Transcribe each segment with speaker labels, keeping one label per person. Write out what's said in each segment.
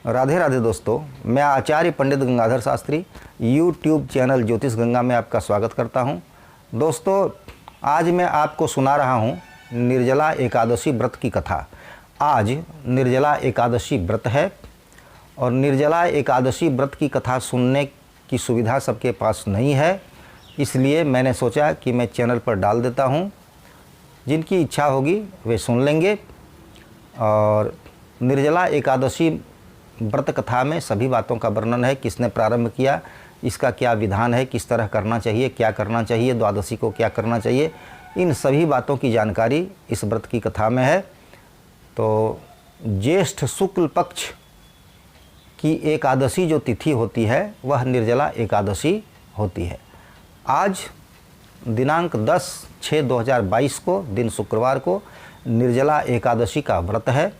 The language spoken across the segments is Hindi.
Speaker 1: राधे राधे दोस्तों, मैं आचार्य पंडित गंगाधर शास्त्री यूट्यूब चैनल ज्योतिष गंगा में आपका स्वागत करता हूं। दोस्तों, आज मैं आपको सुना रहा हूं निर्जला एकादशी व्रत की कथा। आज निर्जला एकादशी व्रत है और निर्जला एकादशी व्रत की कथा सुनने की सुविधा सबके पास नहीं है, इसलिए मैंने सोचा कि मैं चैनल पर डाल देता हूं। जिनकी इच्छा होगी वे सुन लेंगे। और निर्जला एकादशी व्रत कथा में सभी बातों का वर्णन है। किसने प्रारंभ किया, इसका क्या विधान है, किस तरह करना चाहिए, क्या करना चाहिए, द्वादशी को क्या करना चाहिए, इन सभी बातों की जानकारी इस व्रत की कथा में है। तो ज्येष्ठ शुक्ल पक्ष की एकादशी जो तिथि होती है वह निर्जला एकादशी होती है। आज दिनांक 10/6/2022 को दिन शुक्रवार को निर्जला एकादशी का व्रत है।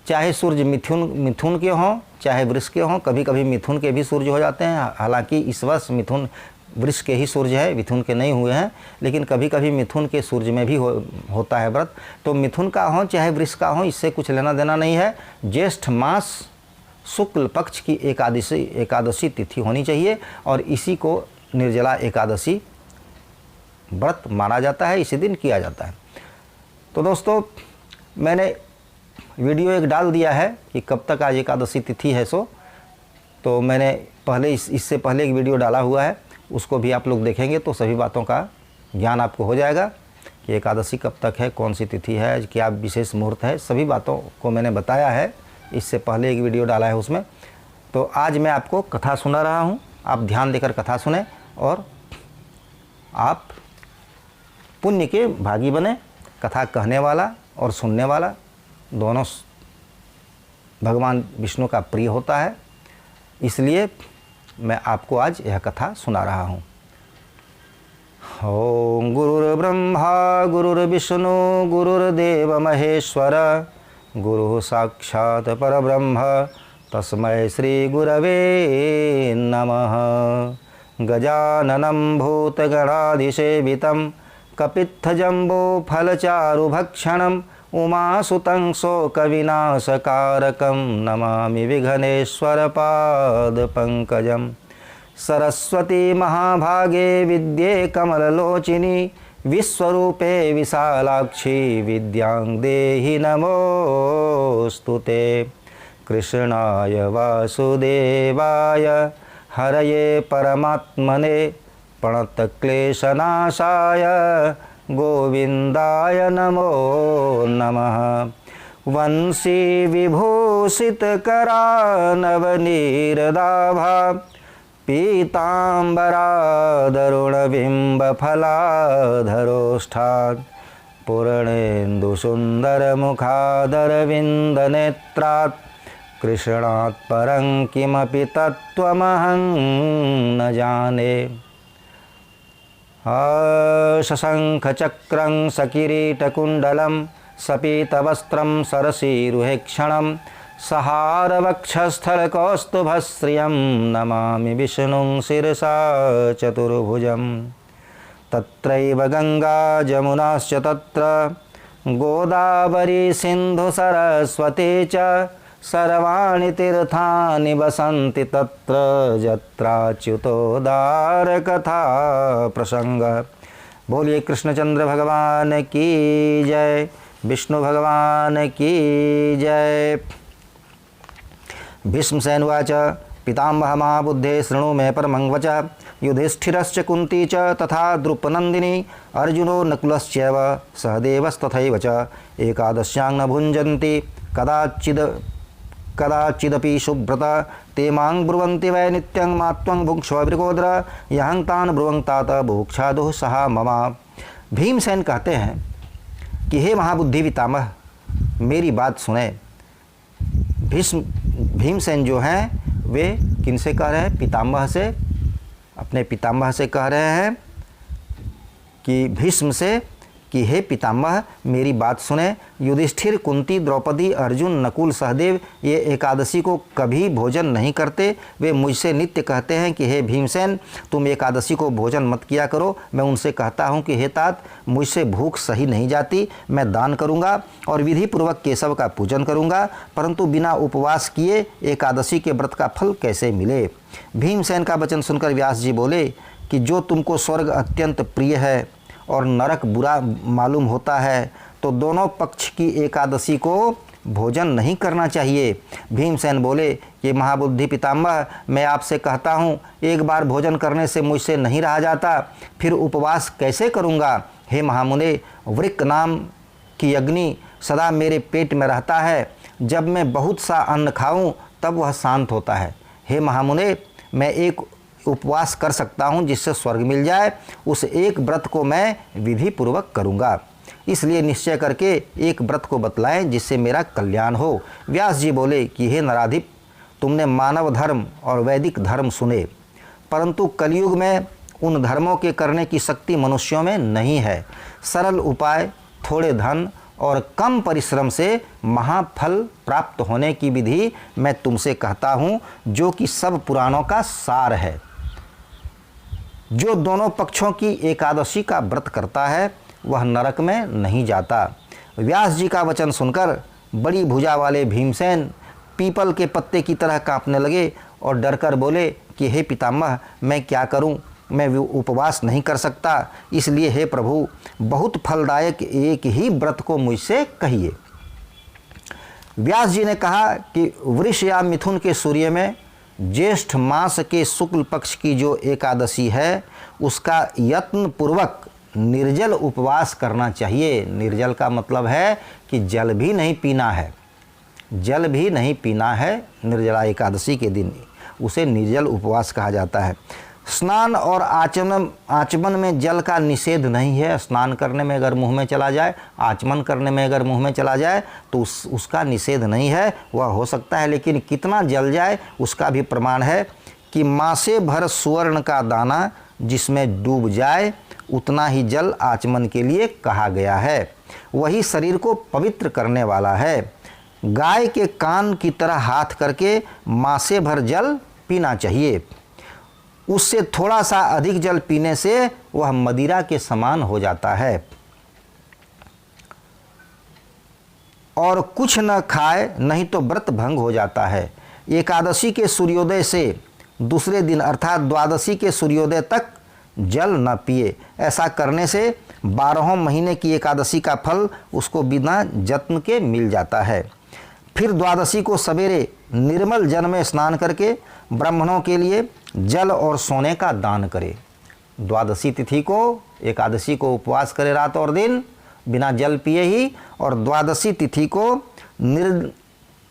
Speaker 1: चाहे सूर्य मिथुन के हों, चाहे वृष के हों, कभी कभी मिथुन के भी सूर्य हो जाते हैं। हालांकि इस वर्ष मिथुन वृष के ही सूर्य है, मिथुन के नहीं हुए हैं, लेकिन कभी कभी मिथुन के सूर्य में भी होता है व्रत। तो मिथुन का हो चाहे वृष का हो, इससे कुछ लेना देना नहीं है। ज्येष्ठ मास शुक्ल पक्ष की एकादशी तिथि होनी चाहिए और इसी को निर्जला एकादशी व्रत माना जाता है, इसी दिन किया जाता है। तो दोस्तों, मैंने वीडियो एक डाल दिया है कि कब तक आज एकादशी तिथि है। तो मैंने पहले इससे पहले एक वीडियो डाला हुआ है, उसको भी आप लोग देखेंगे तो सभी बातों का ज्ञान आपको हो जाएगा कि एकादशी कब तक है, कौन सी तिथि है, क्या विशेष मुहूर्त है, सभी बातों को मैंने बताया है। इससे पहले एक वीडियो डाला है उसमें। तो आज मैं आपको कथा सुना रहा हूँ, आप ध्यान देकर कथा सुने और आप पुण्य के भागी बने। कथा कहने वाला और सुनने वाला दोनों भगवान विष्णु का प्रिय होता है, इसलिए मैं आपको आज यह कथा सुना रहा हूँ। ओम गुरुर्ब्रह्मा गुरुर्विष्णु गुरुर्देव महेश्वर गुरु साक्षात् परब्रह्म तस्मै श्री गुरवे नमः। गजाननं भूतगणाधिसेवितं कपित्थजम्बो फलचारुभक्षणं उमासुतं शोकविनाशकारकं नमामि विघ्नेश्वरपादपङ्कजं। सरस्वती महाभागे विद्ये कमललोचिनी विश्वरूपे विशालाक्षी विद्यां देहि नमोऽस्तुते। कृष्णाय वासुदेवाय हरये परमात्मने प्रणतक्लेशनाशाय गोविंदाय नमो नमः। वंशी विभूषितकरानवनीरदाभा पीताम्बरादरुणबिम्बफलाधरोष्ठात् पूर्णेन्दुसुन्दरमुखादरविन्दनेत्रात् कृष्णात् परं किमपि तत्त्वमहं न जाने। शशंखचक्रं सकिरीटकुण्डलं सपीतवस्त्रं सरसीरुहेक्षणं सहारवक्षस्थलकौस्तुभश्रियं नमामि विष्णुं शिरसा चतुर्भुजं। तत्रैव गंगा जमुनाश्च तत्र गोदावरी सिन्धुसरस्वती च सर्वाणि तीर्थानि वसन्ति तत्र जत्राच्युतोदार कथा प्रसंग। बोलिए कृष्णचंद्र भगवान की जय, विष्णु भगवान की जय। भीष्मसेनवाच पितामह महाबुद्धे शृणु मे परमं वच। युधिष्ठिरश्च कुन्ती च तथा द्रुपदनन्दिनी अर्जुनो नकुलश्चैव सहदेवस्तथैव च। एकादश्यां न भुञ्जन्ति कदाचिदपि शुभ्रत ते मां ब्रुवन्ति वै नित्यं मात्वं भुक्ष्व वृकोदर यहं तान् ब्रुवं तात बुभुक्षादुः सहा मम। भीमसेन कहते हैं कि हे महाबुद्धि पितामह, मेरी बात सुने। भीमसेन जो हैं वे किनसे कह रहे हैं? पितामह से, अपने पितामह से कह रहे हैं कि भीष्म से कि हे पितामह मेरी बात सुने। युधिष्ठिर, कुंती, द्रौपदी, अर्जुन, नकुल, सहदेव ये एकादशी को कभी भोजन नहीं करते। वे मुझसे नित्य कहते हैं कि हे भीमसेन तुम एकादशी को भोजन मत किया करो। मैं उनसे कहता हूँ कि हे तात मुझसे भूख सही नहीं जाती, मैं दान करूँगा और विधि पूर्वक केशव का पूजन करूँगा, परंतु बिना उपवास किए एकादशी के व्रत का फल कैसे मिले। भीमसेन का वचन सुनकर व्यास जी बोले कि जो तुमको स्वर्ग अत्यंत प्रिय है और नरक बुरा मालूम होता है तो दोनों पक्ष की एकादशी को भोजन नहीं करना चाहिए। भीमसेन बोले कि महाबुद्धि पितामह मैं आपसे कहता हूँ एक बार भोजन करने से मुझसे नहीं रहा जाता, फिर उपवास कैसे करूँगा। हे महामुने, वृक्क नाम की अग्नि सदा मेरे पेट में रहता है, जब मैं बहुत सा अन्न खाऊं तब वह शांत होता है। हे महामुने, मैं एक उपवास कर सकता हूं जिससे स्वर्ग मिल जाए, उस एक व्रत को मैं विधि पूर्वक करूंगा, इसलिए निश्चय करके एक व्रत को बतलाएं जिससे मेरा कल्याण हो। व्यास जी बोले कि हे नराधिप, तुमने मानव धर्म और वैदिक धर्म सुने, परंतु कलयुग में उन धर्मों के करने की शक्ति मनुष्यों में नहीं है। सरल उपाय, थोड़े धन और कम परिश्रम से महाफल प्राप्त होने की विधि मैं तुमसे कहता हूँ, जो कि सब पुराणों का सार है। जो दोनों पक्षों की एकादशी का व्रत करता है वह नरक में नहीं जाता। व्यास जी का वचन सुनकर बड़ी भुजा वाले भीमसेन पीपल के पत्ते की तरह कांपने लगे और डरकर बोले कि हे पितामह मैं क्या करूं, मैं उपवास नहीं कर सकता, इसलिए हे प्रभु बहुत फलदायक एक ही व्रत को मुझसे कहिए। व्यास जी ने कहा कि वृष या मिथुन के सूर्य में ज्येष्ठ मास के शुक्ल पक्ष की जो एकादशी है उसका यत्न पूर्वक निर्जल उपवास करना चाहिए। निर्जल का मतलब है कि जल भी नहीं पीना है, जल भी नहीं पीना है। निर्जला एकादशी के दिन उसे निर्जल उपवास कहा जाता है। स्नान और आचमन में जल का निषेध नहीं है। स्नान करने में अगर मुंह में चला जाए, आचमन करने में अगर मुंह में चला जाए तो उसका निषेध नहीं है, वह हो सकता है, लेकिन कितना जल जाए उसका भी प्रमाण है कि मासे भर सुवर्ण का दाना जिसमें डूब जाए उतना ही जल आचमन के लिए कहा गया है, वही शरीर को पवित्र करने वाला है। गाय के कान की तरह हाथ करके मासे भर जल पीना चाहिए, उससे थोड़ा सा अधिक जल पीने से वह मदिरा के समान हो जाता है। और कुछ न खाए नहीं तो व्रत भंग हो जाता है। एकादशी के सूर्योदय से दूसरे दिन अर्थात द्वादशी के सूर्योदय तक जल न पिए। ऐसा करने से 12 महीने की एकादशी का फल उसको बिना जत्न के मिल जाता है। फिर द्वादशी को सवेरे निर्मल जल में स्नान करके ब्राह्मणों के लिए जल और सोने का दान करे। द्वादशी तिथि को, एकादशी को उपवास करे रात और दिन बिना जल पिए ही, और द्वादशी तिथि को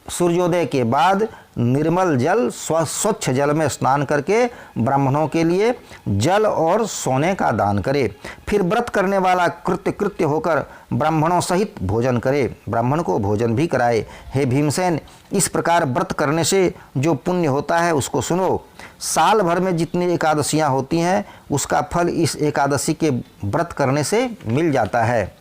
Speaker 1: सूर्योदय के बाद निर्मल जल स्वच्छ जल में स्नान करके ब्राह्मणों के लिए जल और सोने का दान करे। फिर व्रत करने वाला कृत्य होकर ब्राह्मणों सहित भोजन करे, ब्राह्मण को भोजन भी कराए। हे भीमसेन, इस प्रकार व्रत करने से जो पुण्य होता है उसको सुनो। साल भर में जितनी एकादशियाँ होती हैं उसका फल इस एकादशी के व्रत करने से मिल जाता है,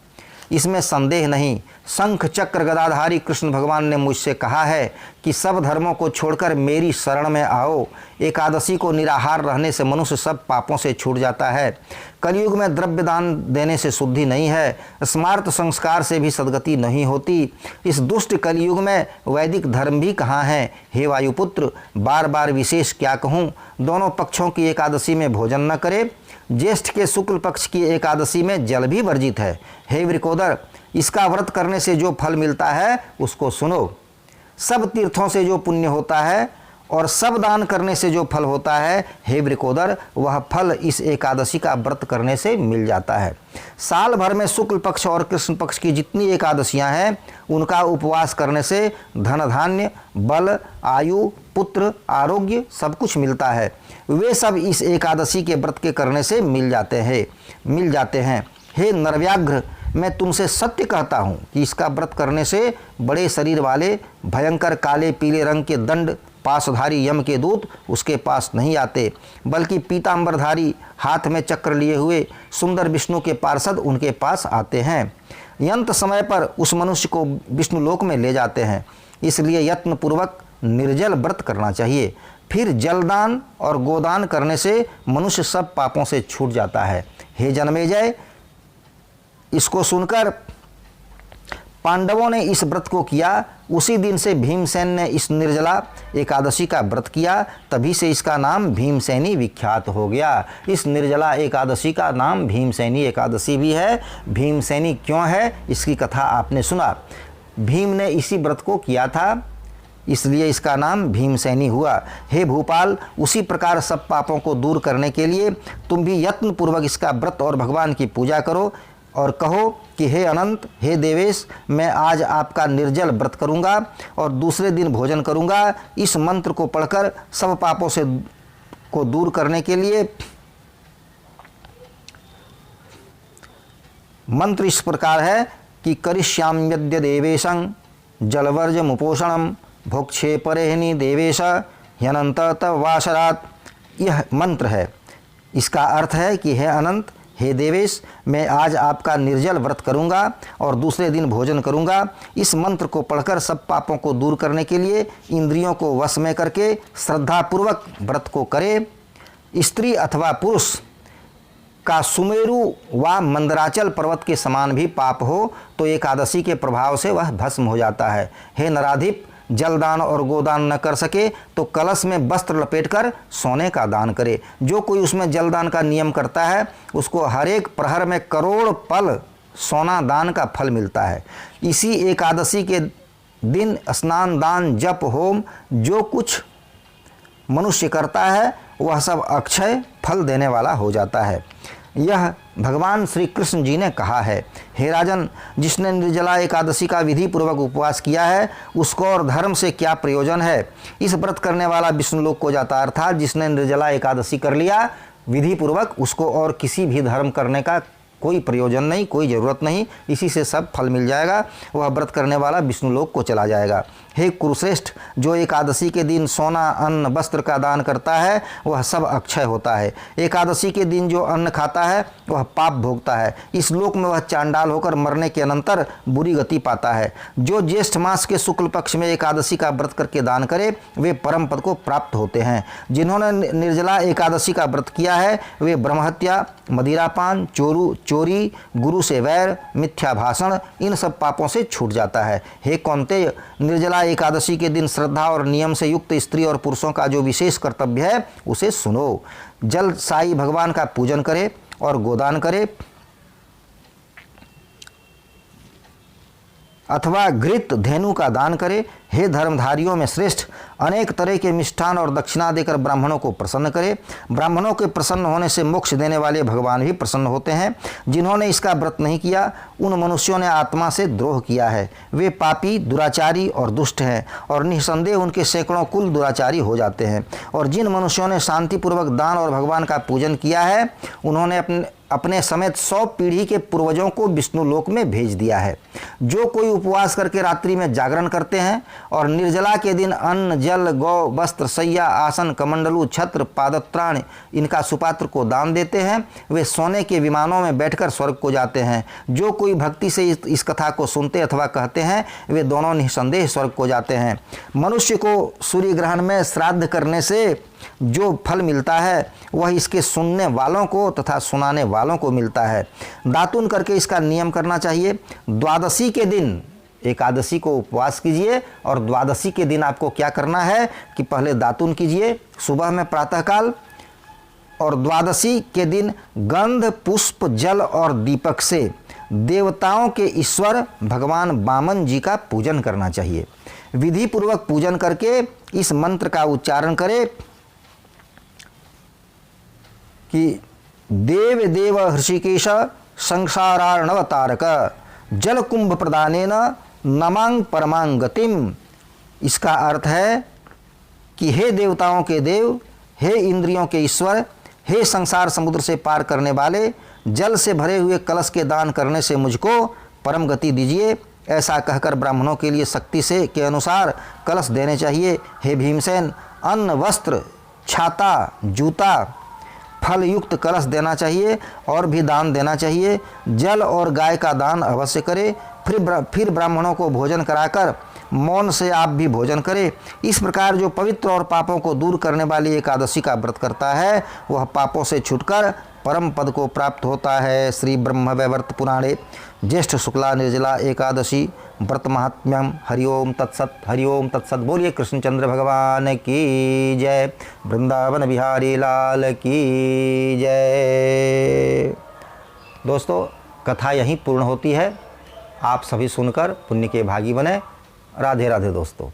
Speaker 1: इसमें संदेह नहीं। शंख चक्र गदाधारी कृष्ण भगवान ने मुझसे कहा है कि सब धर्मों को छोड़कर मेरी शरण में आओ। एकादशी को निराहार रहने से मनुष्य सब पापों से छूट जाता है। कलयुग में द्रव्य दान देने से शुद्धि नहीं है, स्मार्त संस्कार से भी सद्गति नहीं होती। इस दुष्ट कलयुग में वैदिक धर्म भी कहाँ है। हे वायुपुत्र, बार बार विशेष क्या कहूँ, दोनों पक्षों की एकादशी में भोजन न करे। ज्येष्ठ के शुक्ल पक्ष की एकादशी में जल भी वर्जित है। हे वृकोदर, इसका व्रत करने से जो फल मिलता है उसको सुनो। सब तीर्थों से जो पुण्य होता है और सब दान करने से जो फल होता है, हे वृकोदर, वह फल इस एकादशी का व्रत करने से मिल जाता है। साल भर में शुक्ल पक्ष और कृष्ण पक्ष की जितनी एकादशियां हैं उनका उपवास करने से धन धान्य, बल, आयु, पुत्र, आरोग्य सब कुछ मिलता है। वे सब इस एकादशी के व्रत के करने से मिल जाते हैं। हे नरव्याघ्र, मैं तुमसे सत्य कहता हूँ कि इसका व्रत करने से बड़े शरीर वाले भयंकर काले पीले रंग के दंड पासधारी यम के दूत उसके पास नहीं आते, बल्कि पीतांबरधारी हाथ में चक्र लिए हुए सुंदर विष्णु के पार्षद उनके पास आते हैं। यंत समय पर उस मनुष्य को विष्णु लोक में ले जाते हैं। इसलिए यत्नपूर्वक निर्जल व्रत करना चाहिए। फिर जलदान और गोदान करने से मनुष्य सब पापों से छूट जाता है। हे जन्मेजय, इसको सुनकर पांडवों ने इस व्रत को किया। उसी दिन से भीमसेन ने इस निर्जला एकादशी का व्रत किया। तभी से इसका नाम भीमसेनी विख्यात हो गया। इस निर्जला एकादशी का नाम भीमसेनी एकादशी भी है। भीमसेनी क्यों है, इसकी कथा आपने सुना। भीम ने इसी व्रत को किया था, इसलिए इसका नाम भीमसेनी हुआ। हे भूपाल, उसी प्रकार सब पापों को दूर करने के लिए तुम भी यत्नपूर्वक इसका व्रत और भगवान की पूजा करो और कहो कि हे अनंत, हे देवेश, मैं आज आपका निर्जल व्रत करूंगा और दूसरे दिन भोजन करूंगा। इस मंत्र को पढ़कर सब पापों से को दूर करने के लिए मंत्र इस प्रकार है कि करिष्याम्यद्य देवेशं जलवर्जमुपोषणम भोक्षे परेहनि देवेश ह्यनंत वाशरात। यह मंत्र है। इसका अर्थ है कि हे अनंत, हे देवेश, मैं आज आपका निर्जल व्रत करूंगा और दूसरे दिन भोजन करूंगा। इस मंत्र को पढ़कर सब पापों को दूर करने के लिए इंद्रियों को वश में करके श्रद्धापूर्वक व्रत को करे। स्त्री अथवा पुरुष का सुमेरु व मंदराचल पर्वत के समान भी पाप हो तो एकादशी के प्रभाव से वह भस्म हो जाता है। हे नराधिप, जलदान और गोदान न कर सके तो कलश में वस्त्र लपेटकर सोने का दान करे। जो कोई उसमें जलदान का नियम करता है उसको हर एक प्रहर में करोड़ पल सोना दान का फल मिलता है। इसी एकादशी के दिन स्नान, दान, जप, होम जो कुछ मनुष्य करता है वह सब अक्षय फल देने वाला हो जाता है। यह भगवान श्री कृष्ण जी ने कहा है। हे राजन, जिसने निर्जला एकादशी का विधि पूर्वक उपवास किया है उसको और धर्म से क्या प्रयोजन है। इस व्रत करने वाला विष्णु लोक को जाता, अर्थात जिसने निर्जला एकादशी कर लिया विधि पूर्वक उसको और किसी भी धर्म करने का कोई प्रयोजन नहीं, कोई ज़रूरत नहीं। इसी से सब फल मिल जाएगा। वह व्रत करने वाला विष्णु लोक को चला जाएगा। हे कुरुश्रेष्ठ, जो एकादशी के दिन सोना, अन्न, वस्त्र का दान करता है वह सब अक्षय होता है। एकादशी के दिन जो अन्न खाता है वह पाप भोगता है। इस लोक में वह चांडाल होकर मरने के अनंतर बुरी गति पाता है। जो ज्येष्ठ मास के शुक्ल पक्ष में एकादशी का व्रत करके दान करे वे परम पद को प्राप्त होते हैं। जिन्होंने निर्जला एकादशी का व्रत किया है वे ब्रह्महत्या, मदिरापान, चोरी, गुरु से वैर, मिथ्या भाषण, इन सब पापों से छूट जाता है। हे कौन्तेय, निर्जला एकादशी के दिन श्रद्धा और नियम से युक्त स्त्री और पुरुषों का जो विशेष कर्तव्य है उसे सुनो। जल साई भगवान का पूजन करे और गोदान करे अथवा घृत धेनु का दान करे। हे धर्मधारियों में श्रेष्ठ, अनेक तरह के मिष्ठान और दक्षिणा देकर ब्राह्मणों को प्रसन्न करे। ब्राह्मणों के प्रसन्न होने से मोक्ष देने वाले भगवान भी प्रसन्न होते हैं। जिन्होंने इसका व्रत नहीं किया उन मनुष्यों ने आत्मा से द्रोह किया है। वे पापी, दुराचारी और दुष्ट हैं और निःसंदेह उनके सैकड़ों कुल दुराचारी हो जाते हैं। और जिन मनुष्यों ने शांतिपूर्वक दान और भगवान का पूजन किया है उन्होंने अपने समेत 100 पीढ़ी के पूर्वजों को विष्णु लोक में भेज दिया है। जो कोई उपवास करके रात्रि में जागरण करते हैं और निर्जला के दिन अन्न, जल, गौ, वस्त्र, शैया, आसन, कमंडलू, छत्र, पादत्राण इनका सुपात्र को दान देते हैं वे सोने के विमानों में बैठकर स्वर्ग को जाते हैं। जो कोई भक्ति से इस कथा को सुनते अथवा कहते हैं वे दोनों निःसंदेह स्वर्ग को जाते हैं। मनुष्य को सूर्य ग्रहण में श्राद्ध करने से जो फल मिलता है वह इसके सुनने वालों को तथा सुनाने वालों को मिलता है। दातुन करके इसका नियम करना चाहिए। द्वादशी के दिन एकादशी को उपवास कीजिए और द्वादशी के दिन आपको क्या करना है कि पहले दातुन कीजिए सुबह में प्रातःकाल और द्वादशी के दिन गंध, पुष्प, जल और दीपक से देवताओं के ईश्वर भगवान वामन जी का पूजन करना चाहिए। विधि पूर्वक पूजन करके इस मंत्र का उच्चारण करें कि देव देव हृषिकेश संसारार्णवतारक जल कुंभ प्रदानेन नमांग परमांग गतिम। इसका अर्थ है कि हे देवताओं के देव, हे इंद्रियों के ईश्वर, हे संसार समुद्र से पार करने वाले, जल से भरे हुए कलश के दान करने से मुझको परम गति दीजिए। ऐसा कहकर ब्राह्मणों के लिए शक्ति से के अनुसार कलश देने चाहिए। हे भीमसेन, अन्न, वस्त्र, छाता, जूता, फल युक्त कलश देना चाहिए और भी दान देना चाहिए। जल और गाय का दान अवश्य करे। फिर ब्राह्मणों को भोजन कराकर मौन से आप भी भोजन करें। इस प्रकार जो पवित्र और पापों को दूर करने वाली एकादशी का व्रत करता है वह पापों से छूटकर परम पद को प्राप्त होता है। श्री ब्रह्म वैवर्त पुराणे ज्येष्ठ शुक्ला निर्जला एकादशी व्रत महात्म्यम। हरिओम तत्सत, हरिओम तत्सत। बोलिए कृष्णचंद्र भगवान की जय, वृंदावन बिहारी लाल की जय। दोस्तों, कथा यहीं पूर्ण होती है। आप सभी सुनकर पुण्य के भागी बने। राधे राधे दोस्तों।